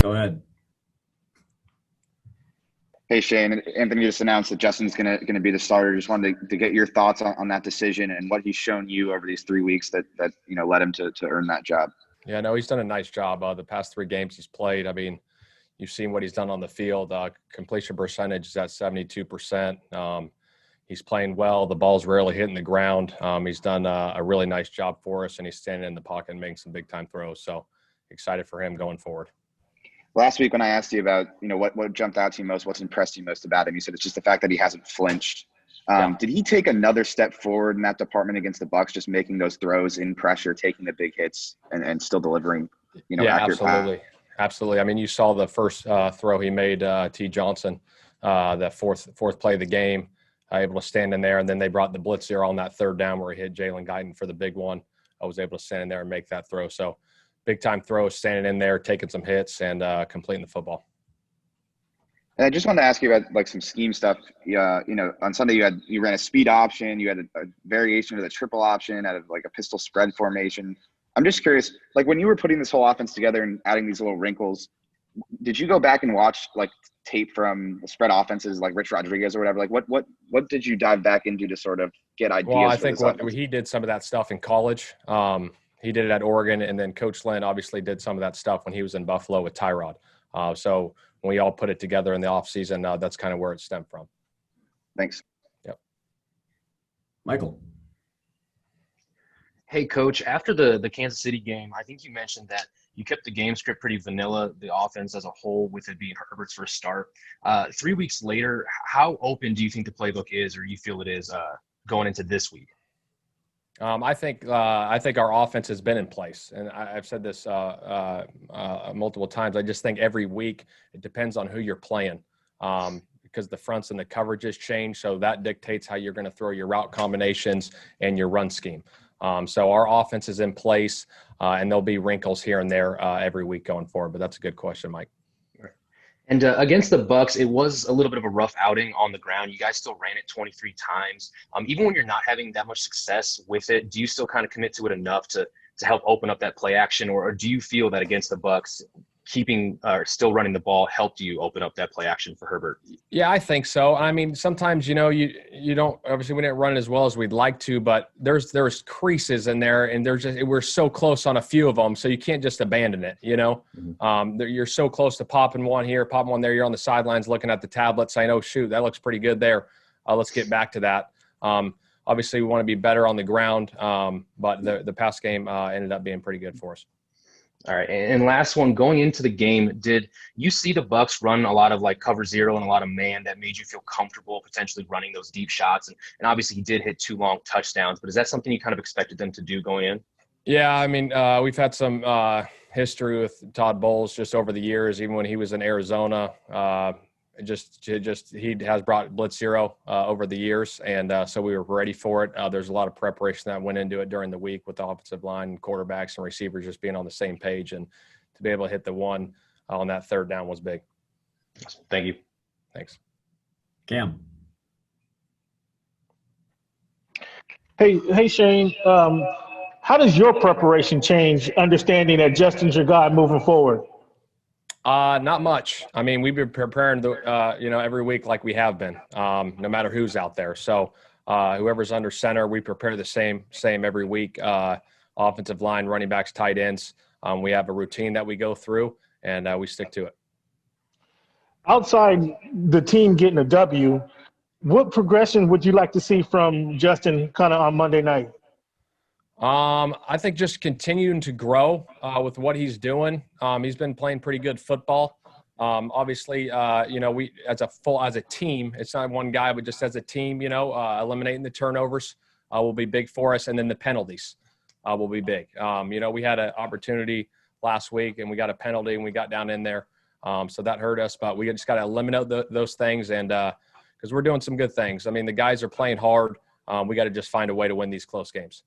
Go ahead. Hey Shane, Anthony just announced that Justin's gonna be the starter. Just wanted to get your thoughts on that decision and what he's shown you over these 3 weeks that led him to earn that job. Yeah, no, he's done a nice job. The past 3 games he's played, I mean, you've seen what he's done on the field. Completion percentage is at 72%. He's playing well. The ball's rarely hitting the ground. He's done a really nice job for us, and he's standing in the pocket and making some big-time throws. So excited for him going forward. Last week when I asked you about, what jumped out to you most, what's impressed you most about him, you said it's just the fact that he hasn't flinched. Did he take another step forward in that department against the Bucs, just making those throws in pressure, taking the big hits, and still delivering, accurate absolutely. Absolutely. I mean, you saw the first throw he made, T. Johnson, the fourth play of the game, able to stand in there, and then they brought the blitz there on that third down where he hit Jalen Guyton for the big one. I was able to stand in there and make that throw. So big-time throw, standing in there, taking some hits, and completing the football. And I just wanted to ask you about some scheme stuff. On Sunday you ran a speed option, you had a variation of the triple option out of a pistol spread formation. I'm just curious, when you were putting this whole offense together and adding these little wrinkles, did you go back and watch tape from the spread offenses like Rich Rodriguez or whatever? What did you dive back into to sort of get ideas? Well, I think he did some of that stuff in college. He did it at Oregon, and then Coach Lynn obviously did some of that stuff when he was in Buffalo with Tyrod. So when we all put it together in the offseason, that's kind of where it stemmed from. Thanks. Yep. Michael. Hey, Coach, after the Kansas City game, I think you mentioned that you kept the game script pretty vanilla, the offense as a whole, with it being Herbert's first start. 3 weeks later, how open do you think the playbook is, or you feel it is, going into this week? I think our offense has been in place, and I've said this multiple times. I just think every week it depends on who you're playing, because the fronts and the coverages change, so that dictates how you're going to throw your route combinations and your run scheme. So our offense is in place, and there'll be wrinkles here and there every week going forward. But that's a good question, Mike. And against the Bucs, it was a little bit of a rough outing on the ground. You guys still ran it 23 times. Even when you're not having that much success with it, do you still kind of commit to it enough to help open up that play action, or do you feel that against the Bucs, keeping or still running the ball helped you open up that play action for Herbert? Yeah, I think so. I mean, sometimes, you don't, obviously we didn't run it as well as we'd like to, but there's creases in there, and we're so close on a few of them. So you can't just abandon it, Mm-hmm. You're so close to popping one here, popping one there. You're on the sidelines looking at the tablet saying, oh shoot, that looks pretty good there. Let's get back to that. Obviously we want to be better on the ground. But the pass game ended up being pretty good for us. All right, and last one, going into the game, did you see the Bucs run a lot of cover zero and a lot of man that made you feel comfortable potentially running those deep shots? And obviously he did hit 2 long touchdowns, but is that something you kind of expected them to do going in? Yeah, I mean, we've had some history with Todd Bowles just over the years, even when he was in Arizona. He has brought blitz zero over the years, and so we were ready for it. There's a lot of preparation that went into it during the week with the offensive line, quarterbacks, and receivers just being on the same page, and to be able to hit the one on that third down was big. Thank you. Thanks. Cam. Hey, Shane. How does your preparation change, understanding that Justin's your guy moving forward? Not much. I mean, we've been preparing every week like we have been, no matter who's out there. So whoever's under center, we prepare the same every week. Offensive line, running backs, tight ends. We have a routine that we go through, and we stick to it. Outside the team getting a W, what progression would you like to see from Justin kind of on Monday night? I think just continuing to grow with what he's doing. He's been playing pretty good football. Obviously, we as a team, it's not one guy, but just as a team, eliminating the turnovers will be big for us, and then the penalties will be big. We had an opportunity last week, and we got a penalty, and we got down in there, so that hurt us. But we just got to eliminate those things, and because we're doing some good things. I mean, the guys are playing hard. We got to just find a way to win these close games.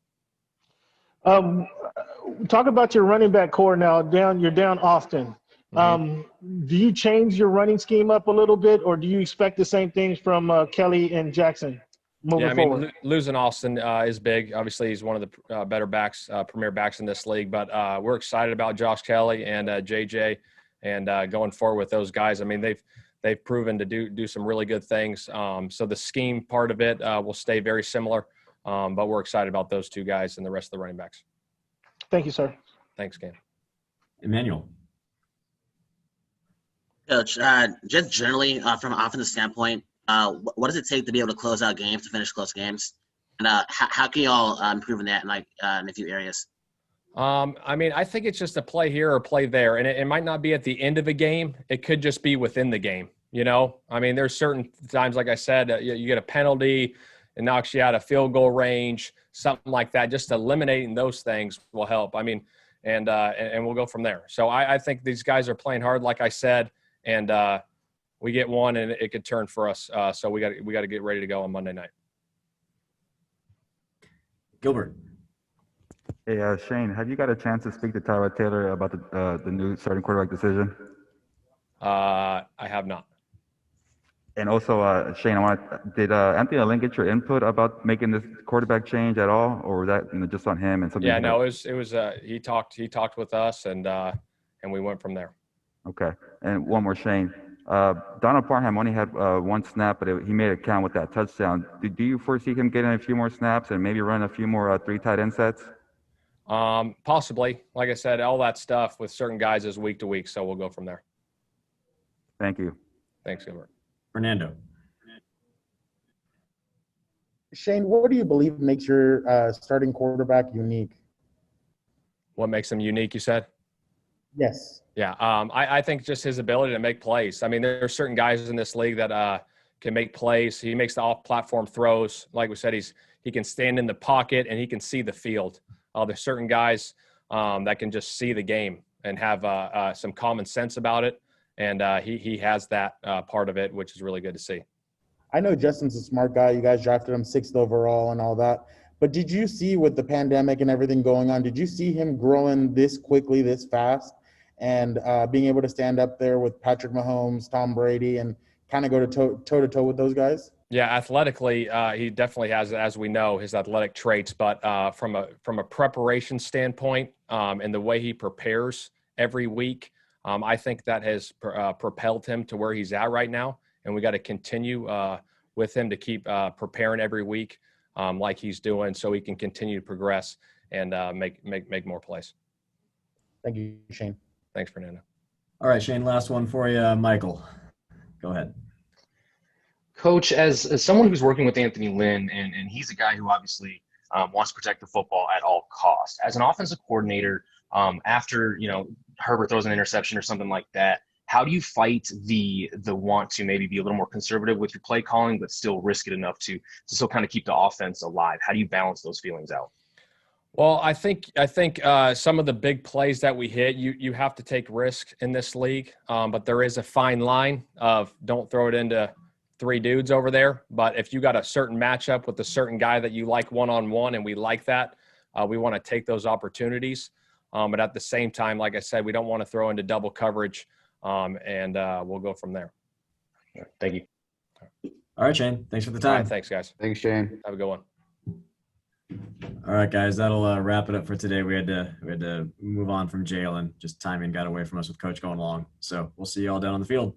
Talk about your running back core now. You're down Austin. Do you change your running scheme up a little bit, or do you expect the same things from Kelly and Jackson moving forward? Losing Austin is big. Obviously, he's one of the better backs, premier backs in this league. But we're excited about Josh Kelly and JJ And going forward with those guys, I mean, they've proven to do some really good things. So the scheme part of it will stay very similar, but we're excited about those two guys and the rest of the running backs. Thank you, sir. Thanks, Cam. Emmanuel. Coach, just generally from an offensive standpoint, what does it take to be able to close out games, to finish close games? And how can you all improve in that in a few areas? I mean, I think it's just a play here or play there. And it might not be at the end of a game. It could just be within the game, you know? I mean, there's certain times, like I said, you get a penalty, it knocks you out of field goal range, something like that. Just eliminating those things will help. I mean, and we'll go from there. So I think these guys are playing hard, like I said, and we get one and it could turn for us. So we got to get ready to go on Monday night. Gilbert. Hey, Shane, have you got a chance to speak to Tyrod Taylor about the new starting quarterback decision? I have not. And also, Shane, did Anthony Lynn get your input about making this quarterback change at all, or was that just on him and something? Yeah, no, it was he talked with us and we went from there. Okay, and one more, Shane. Donald Parham only had one snap, but he made it count with that touchdown. Do you foresee him getting a few more snaps and maybe run a few more 3 tight end sets? Possibly. Like I said, all that stuff with certain guys is week to week, so we'll go from there. Thank you. Thanks, Gilbert. Fernando. Shane, what do you believe makes your starting quarterback unique? What makes him unique, you said? Yes. Yeah, I think just his ability to make plays. I mean, there are certain guys in this league that can make plays. He makes the off-platform throws. Like we said, he can stand in the pocket and he can see the field. There's certain guys that can just see the game and have some common sense about it, and he has that part of it, which is really good to see. I know Justin's a smart guy. You guys drafted him 6th overall and all that. But did you see, with the pandemic and everything going on, did you see him growing this quickly, this fast, and being able to stand up there with Patrick Mahomes, Tom Brady, and kind of go toe-to-toe with those guys? Yeah, athletically, he definitely has, as we know, his athletic traits. But from a preparation standpoint and the way he prepares every week, I think that has propelled him to where he's at right now. And we got to continue with him to keep preparing every week like he's doing, so he can continue to progress and make more plays. Thank you, Shane. Thanks, Fernando. All right, Shane, last one for you. Michael, go ahead. Coach, as someone who's working with Anthony Lynn, and he's a guy who obviously wants to protect the football at all costs. As an offensive coordinator, after Herbert throws an interception or something like that, how do you fight the want to maybe be a little more conservative with your play calling, but still risk it enough to still kind of keep the offense alive? How do you balance those feelings out? Well, I think some of the big plays that we hit, you have to take risk in this league, but there is a fine line of don't throw it into 3 dudes over there. But if you got a certain matchup with a certain guy that you like one-on-one, and we like that, we want to take those opportunities. But at the same time, like I said, we don't want to throw into double coverage, and we'll go from there. Thank you. All right, Shane. Thanks for the All time. right, thanks, guys. Thanks, Shane. Have a good one. All right, guys, that'll wrap it up for today. We had to move on from Jalen. Just timing got away from us with Coach going long. So we'll see you all down on the field.